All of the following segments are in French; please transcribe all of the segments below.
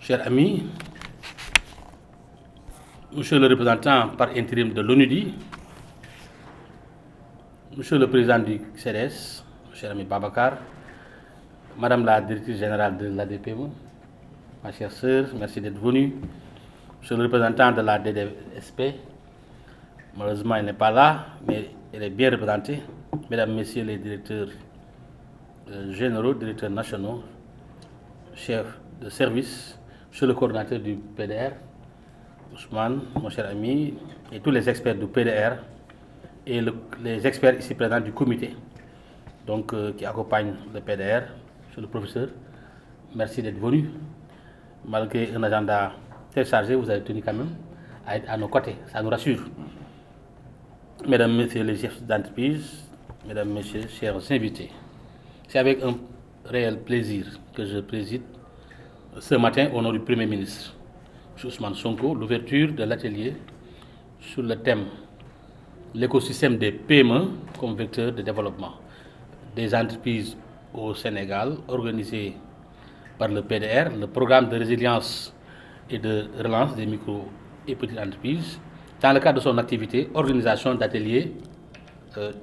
chers amis, monsieur le représentant par intérim de l'ONUDI, monsieur le président du CDS, cher ami Babacar, madame la directrice générale de l'ADPME, ma chère sœur, merci d'être venue, monsieur le représentant de la DDSP, malheureusement elle n'est pas là, mais elle est bien représentée, mesdames, messieurs les directeurs généraux, directeurs nationaux, chefs de service, monsieur le coordinateur du PDR, Ousmane, mon cher ami, et tous les experts du PDR et les experts ici présents du comité donc, qui accompagnent le PDR, monsieur le professeur, merci d'être venu. Malgré un agenda très chargé, vous avez tenu quand même à être à nos côtés, ça nous rassure. Mesdames, messieurs les chefs d'entreprise, mesdames, messieurs, chers invités, c'est avec un réel plaisir que je préside ce matin au nom du Premier ministre, M. Ousmane Sonko, l'ouverture de l'atelier sur le thème l'écosystème des PME comme vecteur de développement des entreprises au Sénégal, organisé par le PDR, le programme de résilience et de relance des micro et petites entreprises, dans le cadre de son activité, organisation d'ateliers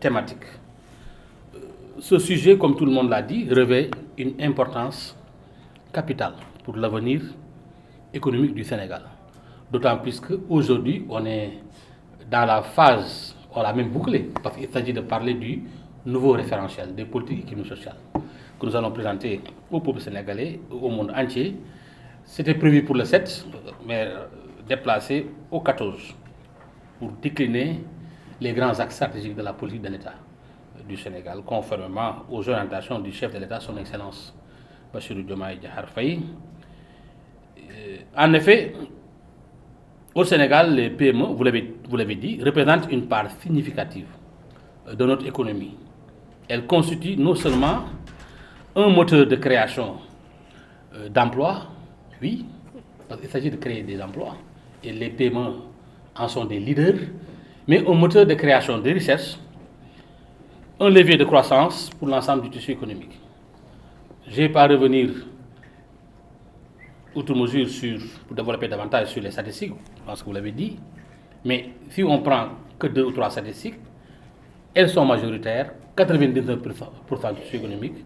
thématiques. Ce sujet, comme tout le monde l'a dit, revêt une importance capitale pour l'avenir économique du Sénégal. D'autant plus qu'aujourd'hui, on est dans la phase, on l'a même bouclé, parce qu'il s'agit de parler du nouveau référentiel des politiques économiques et sociales que nous allons présenter au peuple sénégalais, au monde entier. C'était prévu pour le 7, mais déplacé au 14 pour décliner les grands axes stratégiques de la politique de l'État du Sénégal, conformément aux orientations du chef de l'État, son Excellence Bassirou Diomaye Diakhar Faye. En effet, au Sénégal, les PME, vous l'avez dit, représentent une part significative de notre économie. Elles constituent non seulement un moteur de création d'emplois, oui, parce qu'il s'agit de créer des emplois, et les PME en sont des leaders, mais un moteur de création de richesses, un levier de croissance pour l'ensemble du tissu économique. Je ne vais pas revenir outre mesure pour développer davantage sur les statistiques, je pense que vous l'avez dit, mais si on prend que 2 ou 3 statistiques, elles sont majoritaires, 99% du tissu économique,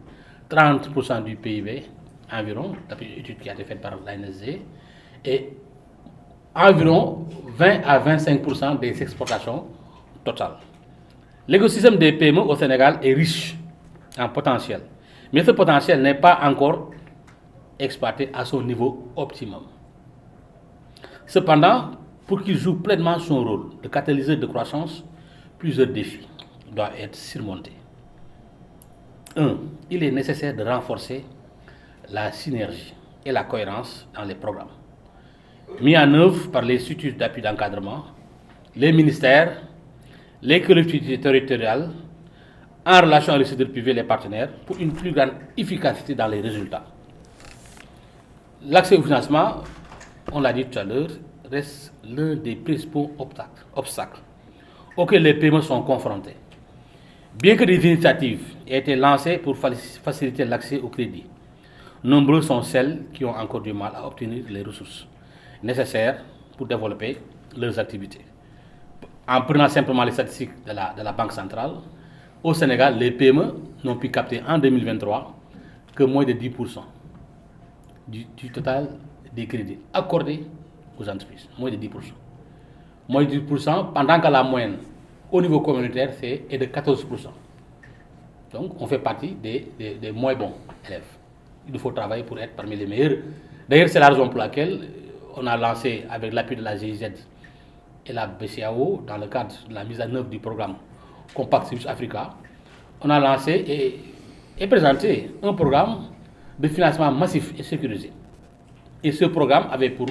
30% du PIB environ, d'après une étude qui a été faite par l'ANSD, et environ 20 à 25% des exportations totales. L'écosystème des PME au Sénégal est riche en potentiel, mais ce potentiel n'est pas encore exploité à son niveau optimum. Cependant, pour qu'il joue pleinement son rôle de catalyseur de croissance, plusieurs défis doivent être surmontés. 1. Il est nécessaire de renforcer la synergie et la cohérence dans les programmes mis en œuvre par les structures d'appui d'encadrement, les ministères, les collectivités territoriales, en relation avec le secteur privé et les partenaires, pour une plus grande efficacité dans les résultats. L'accès au financement, on l'a dit tout à l'heure, reste l'un des principaux obstacles auxquels les PME sont confrontés. Bien que des initiatives aient été lancées pour faciliter l'accès au crédit, nombreux sont celles qui ont encore du mal à obtenir les ressources nécessaires pour développer leurs activités. En prenant simplement les statistiques de la Banque centrale, au Sénégal, les PME n'ont pu capter en 2023 que moins de 10% du total des crédits accordés aux entreprises. Moins de 10%. Moins de 10%, pendant que la moyenne au niveau communautaire est de 14%. Donc on fait partie des moins bons élèves. Il nous faut travailler pour être parmi les meilleurs. D'ailleurs, c'est la raison pour laquelle on a lancé, avec l'appui de la GIZ et la BCAO, dans le cadre de la mise en œuvre du programme Compact Service Africa, on a lancé et présenté un programme de financement massif et sécurisé. Et ce programme avait pour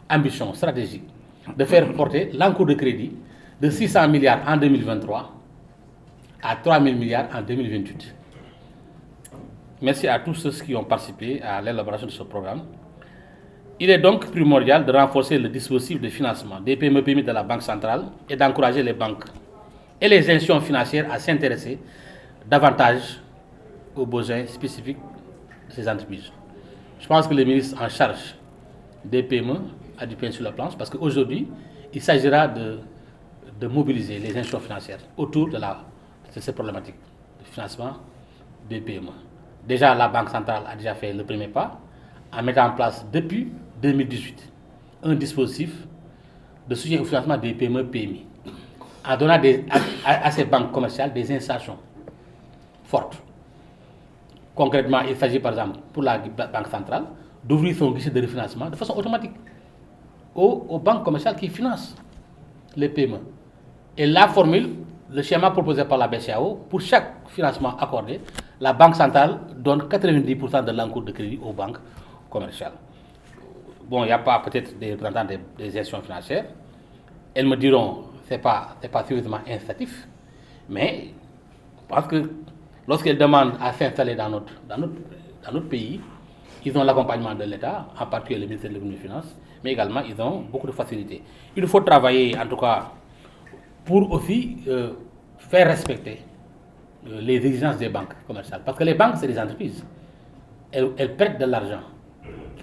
ambition stratégique de faire porter l'encours de crédit de 600 milliards en 2023 à 3 000 milliards en 2028. Merci à tous ceux qui ont participé à l'élaboration de ce programme. Il est donc primordial de renforcer le dispositif de financement des PME de la Banque centrale et d'encourager les banques et les institutions financières à s'intéresser davantage aux besoins spécifiques de ces entreprises. Je pense que le ministre en charge des PME a du pain sur la planche parce qu'aujourd'hui, il s'agira de mobiliser les institutions financières autour de ces problématiques de financement des PME. Déjà, la Banque centrale a déjà fait le premier pas en mettant en place depuis 2018 un dispositif de soutien au financement des PME-PMI en donnant à ces banques commerciales des incitations fortes. Concrètement, il s'agit par exemple pour la Banque centrale d'ouvrir son guichet de refinancement de façon automatique aux banques commerciales qui financent les PME. Et la formule, le schéma proposé par la BCEAO, pour chaque financement accordé, la Banque centrale donne 90% de l'encours de crédit aux banques commerciales. Bon, il n'y a pas peut-être des représentants des institutions financières. Elles me diront que ce n'est pas suffisamment incitatif, mais je pense que lorsqu'elles demandent à s'installer dans notre pays, ils ont l'accompagnement de l'État, en particulier le ministère de l'Économie et des Finances, mais également ils ont beaucoup de facilité. Il faut travailler en tout cas pour aussi faire respecter les exigences des banques commerciales. Parce que les banques, c'est des entreprises. Elles prêtent de l'argent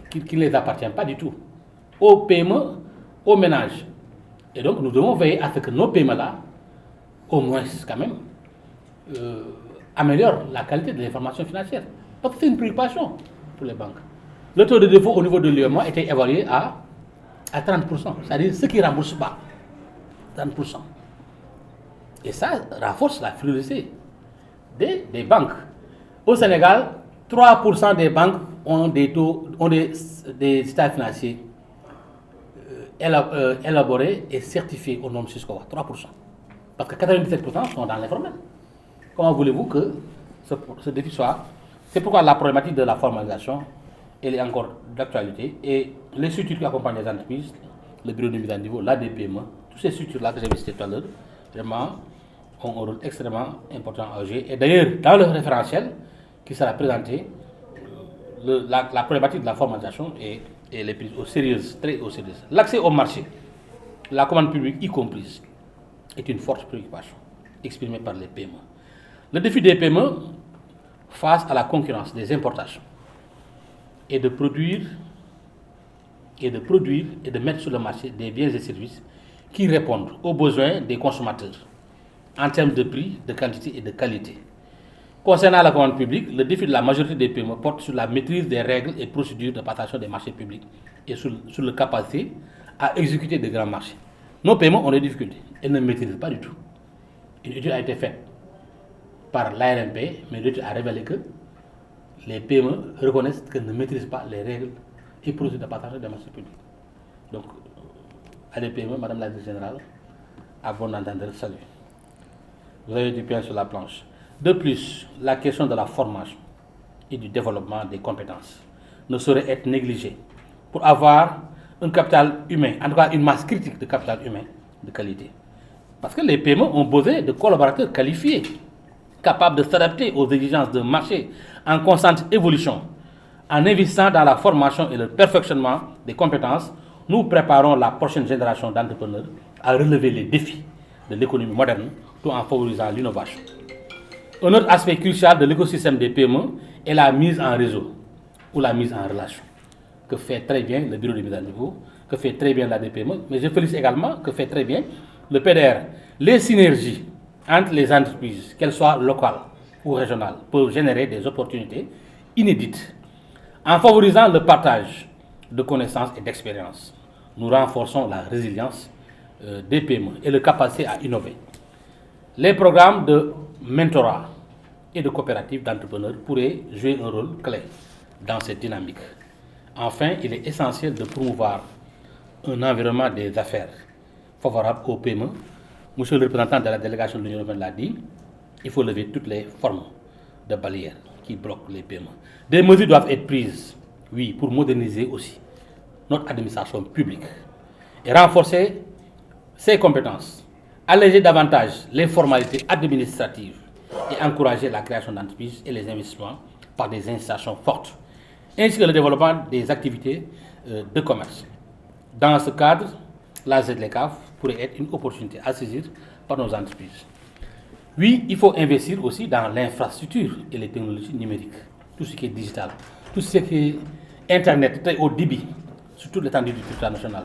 qui ne les appartient pas du tout aux PME, aux ménages. Et donc nous devons veiller à ce que nos PME-là, au moins quand même, améliorent la qualité de l'information financière. Parce que c'est une préoccupation pour les banques. Le taux de défaut au niveau de l'UEMOA était évalué à 30%, c'est-à-dire ceux qui ne remboursent pas. 30%. Et ça renforce la frilosité des banques. Au Sénégal, 3% des banques ont des états financiers élaborés et certifiés au nom SYSCOVA. 3%. Parce que 97% sont dans l'informel. Comment voulez-vous que ce défi soit? C'est pourquoi la problématique de la formalisation, elle est encore d'actualité. Et les structures qui accompagnent les entreprises, le bureau de mise à niveau, l'ADPME, toutes ces structures-là que j'ai citées tout à l'heure, vraiment ont un rôle extrêmement important à jouer. Et d'ailleurs, dans le référentiel qui sera présenté, la problématique de la formalisation est prise au sérieux, très au sérieux. L'accès au marché, la commande publique y comprise, est une forte préoccupation exprimée par les PME. Le défi des PME face à la concurrence des importations est de produire et de mettre sur le marché des biens et services qui répondent aux besoins des consommateurs en termes de prix, de quantité et de qualité. Concernant la commande publique, le défi de la majorité des PME porte sur la maîtrise des règles et procédures de passation des marchés publics et sur la capacité à exécuter de grands marchés. Nos PME ont des difficultés, elles ne maîtrisent pas du tout. Une étude a été faite par l'ARMP, mais l'étude a révélé que les PME reconnaissent qu'elles ne maîtrisent pas les règles et procédures de passation des marchés publics. Donc, à des PME, Madame la Directrice Générale, à bon entendeur, salut. Vous avez du pain sur la planche. De plus, la question de la formation et du développement des compétences ne saurait être négligée pour avoir un capital humain, en tout cas une masse critique de capital humain de qualité. Parce que les PME ont besoin de collaborateurs qualifiés, capables de s'adapter aux exigences d'un marché en constante évolution. En investissant dans la formation et le perfectionnement des compétences, nous préparons la prochaine génération d'entrepreneurs à relever les défis de l'économie moderne tout en favorisant l'innovation. Un autre aspect crucial de l'écosystème des PME est la mise en réseau ou la mise en relation, que fait très bien le bureau de mise à niveau, que fait très bien la DPME, mais je félicite également que fait très bien le PDR. Les synergies entre les entreprises, qu'elles soient locales ou régionales, peuvent générer des opportunités inédites. En favorisant le partage de connaissances et d'expériences, nous renforçons la résilience des PME et leur capacité à innover. Les programmes de mentorat et de coopératives d'entrepreneurs pourraient jouer un rôle clé dans cette dynamique. Enfin, il est essentiel de promouvoir un environnement des affaires favorable aux PME. Monsieur le représentant de la délégation de l'Union européenne l'a dit, il faut lever toutes les formes de barrières qui bloquent les PME. Des mesures doivent être prises, oui, pour moderniser aussi notre administration publique et renforcer ses compétences, alléger davantage les formalités administratives et encourager la création d'entreprises et les investissements par des incitations fortes, ainsi que le développement des activités de commerce. Dans ce cadre, la ZLECAF pourrait être une opportunité à saisir par nos entreprises. Oui, il faut investir aussi dans l'infrastructure et les technologies numériques, tout ce qui est digital, tout ce qui est Internet très haut débit, sur toute l'étendue du territoire national,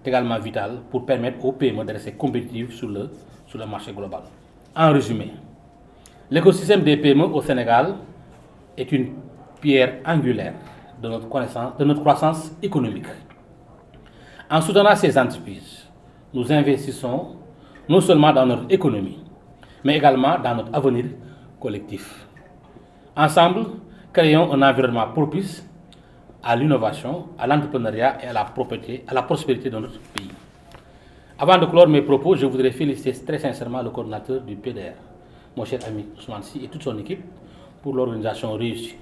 est également vital pour permettre aux PME de rester compétitifs sur le marché global. En résumé, l'écosystème des PME au Sénégal est une pierre angulaire de notre croissance économique. En soutenant ces entreprises, nous investissons non seulement dans notre économie, mais également dans notre avenir collectif. Ensemble, créons un environnement propice à l'innovation, à l'entrepreneuriat et à la prospérité de notre pays. Avant de clore mes propos, je voudrais féliciter très sincèrement le coordinateur du PDR, mon cher ami Ousmane Sy et toute son équipe pour l'organisation réussie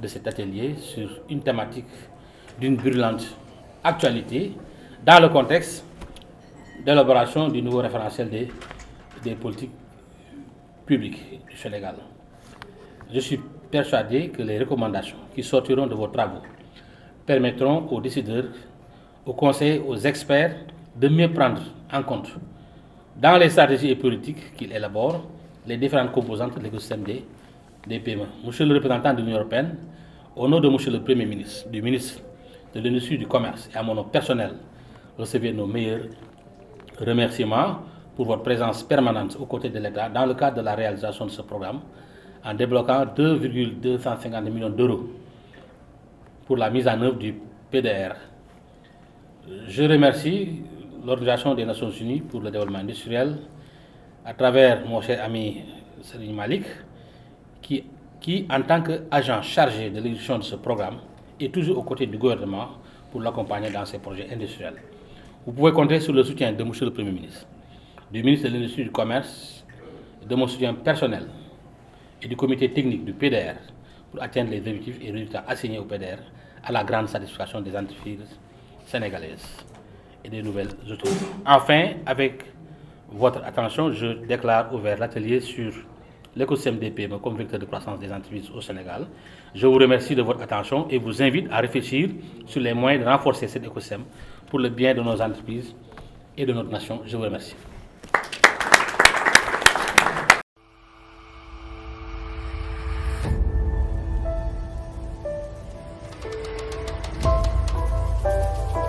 de cet atelier sur une thématique d'une brûlante actualité dans le contexte d'élaboration du nouveau référentiel des politiques publiques du Sénégal. Je suis persuadé que les recommandations qui sortiront de vos travaux permettront aux décideurs, aux conseillers, aux experts de mieux prendre en compte, dans les stratégies et politiques qu'ils élaborent, les différentes composantes de l'écosystème des PME. Monsieur le représentant de l'Union européenne, au nom de Monsieur le Premier ministre, du ministre de l'Industrie et du Commerce et à mon nom personnel, recevez nos meilleurs remerciements pour votre présence permanente aux côtés de l'État dans le cadre de la réalisation de ce programme en débloquant 2,250 millions d'euros pour la mise en œuvre du PDR. Je remercie l'Organisation des Nations Unies pour le développement industriel à travers mon cher ami Serigne Malik qui, en tant qu'agent chargé de l'exécution de ce programme, est toujours aux côtés du gouvernement pour l'accompagner dans ses projets industriels. Vous pouvez compter sur le soutien de Monsieur le Premier ministre, du ministre de l'Industrie et du Commerce, de mon soutien personnel et du comité technique du PDR pour atteindre les objectifs et résultats assignés au PDR à la grande satisfaction des entreprises sénégalaises et des nouvelles autorités. Enfin, avec votre attention, je déclare ouvert l'atelier sur l'écosystème des PME comme vecteur de croissance des entreprises au Sénégal. Je vous remercie de votre attention et vous invite à réfléchir sur les moyens de renforcer cet écosystème pour le bien de nos entreprises et de notre nation. Je vous remercie.